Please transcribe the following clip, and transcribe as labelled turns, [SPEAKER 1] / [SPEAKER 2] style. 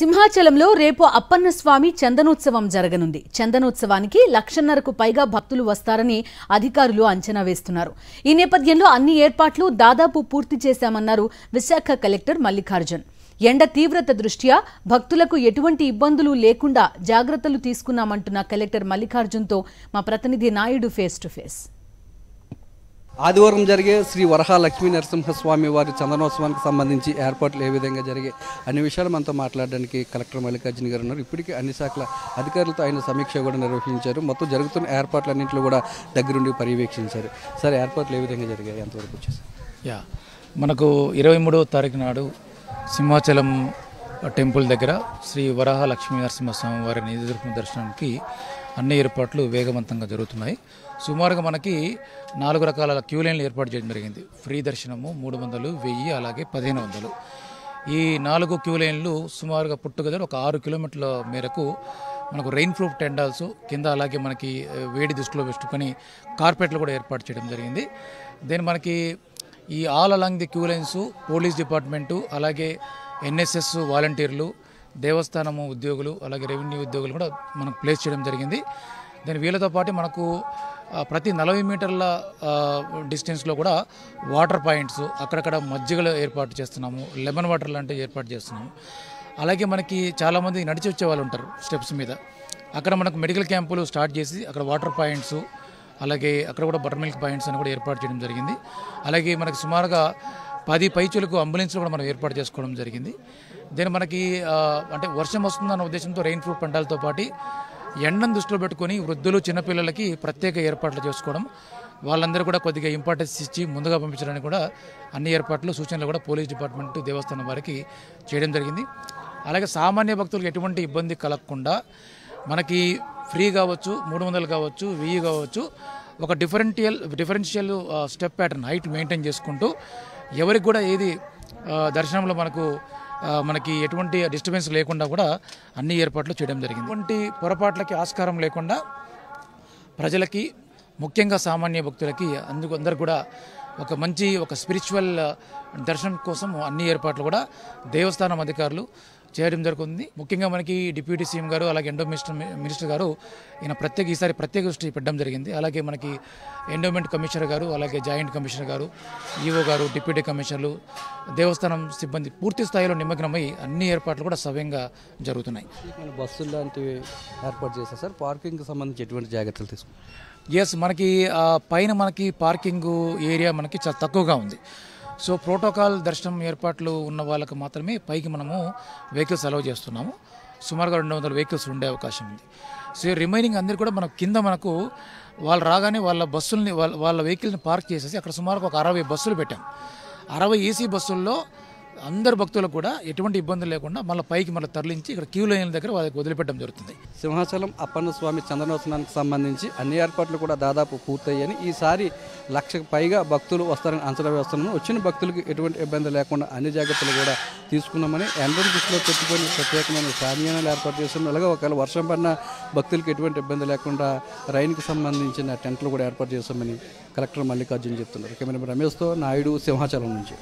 [SPEAKER 1] సింహాచలంలో రేపు అప్పన్న స్వామి చందనోత్సవం జరగనుంది. చందనోత్సవానికి 1,50,000కు పైగా భక్తులు వస్తారని అధికారులు అంచనా వేస్తున్నారు. ఈ నేపథ్యంలో అన్ని ఏర్పాట్లు దాదాపు పూర్తి చేశామన్నారు విశాఖ కలెక్టర్ మల్లికార్జున్. ఎండ తీవ్రత దృష్ట్యా భక్తులకు ఎటువంటి ఇబ్బందులు లేకుండా జాగ్రత్తలు తీసుకున్నామంటున్న కలెక్టర్ మల్లికార్జున్తో మా ప్రతినిధి నాయుడు ఫేస్ టు ఫేస్.
[SPEAKER 2] ఆదివారం జరిగే శ్రీ వరహా లక్ష్మీ నరసింహస్వామి వారి చందనోత్సవానికి సంబంధించి ఏర్పాట్లు ఏ విధంగా జరిగాయి అన్ని విషయాలు మనతో మాట్లాడడానికి కలెక్టర్ మల్లికార్జున గారు ఉన్నారు. ఇప్పటికీ అన్ని శాఖల అధికారులతో ఆయన సమీక్ష కూడా నిర్వహించారు. మొత్తం జరుగుతున్న ఏర్పాట్లన్నింటిలో కూడా దగ్గరుండి పర్యవేక్షించారు. సరే, ఏర్పాట్లు ఏ విధంగా జరిగాయి, ఎంతవరకు వచ్చేసి?
[SPEAKER 3] మనకు 23వ తారీఖు నాడు సింహాచలం టెంపుల్ దగ్గర శ్రీ వరహా లక్ష్మీ నరసింహస్వామి వారి నిధి దర్శనానికి అన్ని ఏర్పాట్లు వేగవంతంగా జరుగుతున్నాయి. సుమారుగా మనకి 4 రకాల క్యూ లైన్లు ఏర్పాటు చేయడం జరిగింది. ఫ్రీ దర్శనము 300, 1000 అలాగే 1500. ఈ 4 క్యూ లైన్లు సుమారుగా పుట్టుగదరు ఒక 6 కిలోమీటర్ల మేరకు మనకు రెయిన్ ప్రూఫ్ టెండాల్స్ కింద, అలాగే మనకి వేడి దృష్టిలో పెట్టుకొని కార్పెట్లు కూడా ఏర్పాటు చేయడం జరిగింది. దీని మనకి ఈ all along the queue lines police department, అలాగే ఎన్ఎస్ఎస్ వాలంటీర్లు, దేవస్థానము ఉద్యోగులు, అలాగే రెవెన్యూ ఉద్యోగులు కూడా మనకు ప్లేస్ చేయడం జరిగింది. దాని వీళ్ళతో పాటు మనకు ప్రతి 40 మీటర్ల డిస్టెన్స్లో కూడా వాటర్ పాయింట్స్, అక్కడక్కడ మజ్జిగలు ఏర్పాటు చేస్తున్నాము, లెమన్ వాటర్ లాంటివి ఏర్పాటు చేస్తున్నాము. అలాగే మనకి చాలామంది నడిచి వచ్చే వాళ్ళు ఉంటారు స్టెప్స్ మీద, అక్కడ మనకు మెడికల్ క్యాంపులు స్టార్ట్ చేసి అక్కడ వాటర్ పాయింట్స్, అలాగే అక్కడ కూడా బటర్ మిల్క్ పాయింట్స్ అని కూడా ఏర్పాటు చేయడం జరిగింది. అలాగే మనకి సుమారుగా 10 పైచులకు అంబులెన్స్లు కూడా మనం ఏర్పాటు చేసుకోవడం జరిగింది. దీని మనకి అంటే వర్షం వస్తుందన్న ఉద్దేశంతో రెయిన్ ప్రూఫ్ పండాలతో పాటు ఎండను దృష్టిలో పెట్టుకొని వృద్ధులు, చిన్నపిల్లలకి ప్రత్యేక ఏర్పాట్లు చేసుకోవడం, వాళ్ళందరూ కూడా కొద్దిగా ఇంపార్టెన్స్ ఇచ్చి ముందుగా పంపించడానికి కూడా అన్ని ఏర్పాట్లు, సూచనలు కూడా పోలీస్ డిపార్ట్మెంట్, దేవస్థానం వారికి చేయడం జరిగింది. అలాగే సామాన్య భక్తులకు ఎటువంటి ఇబ్బంది కలగకుండా మనకి ఫ్రీ కావచ్చు, 300 కావచ్చు, 1000 కావచ్చు, ఒక differential step pattern height maintain చేసుకుంటూ ఎవరికి కూడా ఏది దర్శనంలో మనకి ఎటువంటి డిస్టర్బెన్స్ లేకుండా కూడా అన్ని ఏర్పాట్లు చేయడం జరిగింది. ఎటువంటి పొరపాట్లకి ఆస్కారం లేకుండా ప్రజలకి, ముఖ్యంగా సామాన్య భక్తులకి అందరూ కూడా ఒక స్పిరిచువల్ దర్శనం కోసం అన్ని ఏర్పాట్లు కూడా దేవస్థానం అధికారులు చేయడం జరుగుతుంది. ముఖ్యంగా మనకి డిప్యూటీ సీఎం గారు, అలాగే మినిస్టర్ గారు ఈసారి ప్రత్యేక దృష్టి పెట్టడం జరిగింది. అలాగే మనకి ఎండోమెంట్ కమిషనర్ గారు, అలాగే జాయింట్ కమిషనర్ గారు, ఈఓ గారు, డిప్యూటీ కమిషనర్లు, దేవస్థానం సిబ్బంది పూర్తి స్థాయిలో నిమగ్నమై అన్ని ఏర్పాట్లు కూడా సవ్యంగా జరుగుతున్నాయి.
[SPEAKER 2] బస్సులు లాంటివి ఏర్పాటు చేశారు సార్. పార్కింగ్కి సంబంధించి ఎటువంటి జాగ్రత్తలు తీసుకున్నారు?
[SPEAKER 3] మనకి పైన మనకి పార్కింగ్ ఏరియా మనకి చాలా తక్కువగా ఉంది. సో ప్రోటోకాల్ దర్శనం ఏర్పాట్లు ఉన్న వాళ్ళకి మాత్రమే పైకి మనము వెహికల్స్ అలౌ చేస్తున్నాము. సుమారుగా 200 వెహికల్స్ ఉండే అవకాశం ఉంది. సో రిమైనింగ్ అందరు కూడా మనం కింద మనకు వాళ్ళు రాగానే వాళ్ళ బస్సుల్ని వాళ్ళ వెహికల్ని పార్క్ చేసేసి అక్కడ సుమారుగా ఒక 60 బస్సులు పెట్టాం. 60 ఏసీ బస్సుల్లో అందరు భక్తులకు కూడా ఎటువంటి ఇబ్బంది లేకుండా మళ్ళీ పైకి తరలించి ఇక్కడ క్యూ లైన్ల దగ్గర వాళ్ళకి వదిలిపెట్టడం జరుగుతుంది.
[SPEAKER 2] సింహాచలం అప్పన్న స్వామి చందనోత్సవానికి సంబంధించి అన్ని ఏర్పాట్లు కూడా దాదాపు పూర్తయ్యాయని, ఈసారి 1,00,000కు పైగా భక్తులు వస్తారని అంచనా వేస్తున్నాము. వచ్చిన భక్తులకు ఎటువంటి ఇబ్బంది లేకుండా అన్ని జాగ్రత్తలు కూడా తీసుకున్నామని, ఎండను దృష్టిలో పెట్టుకొని ప్రత్యేకమైన షామియానాలు ఏర్పాటు చేస్తున్నాం. అలాగే ఒకవేళ వర్షం పడిన భక్తులకు ఎటువంటి ఇబ్బంది లేకుండా రైన్కి సంబంధించిన టెంట్లు కూడా ఏర్పాటు చేస్తామని కలెక్టర్ మల్లికార్జున్ చెప్తున్నారు. కెమెరామెన్ రమేష్తో నాయుడు, సింహాచలం నుంచి.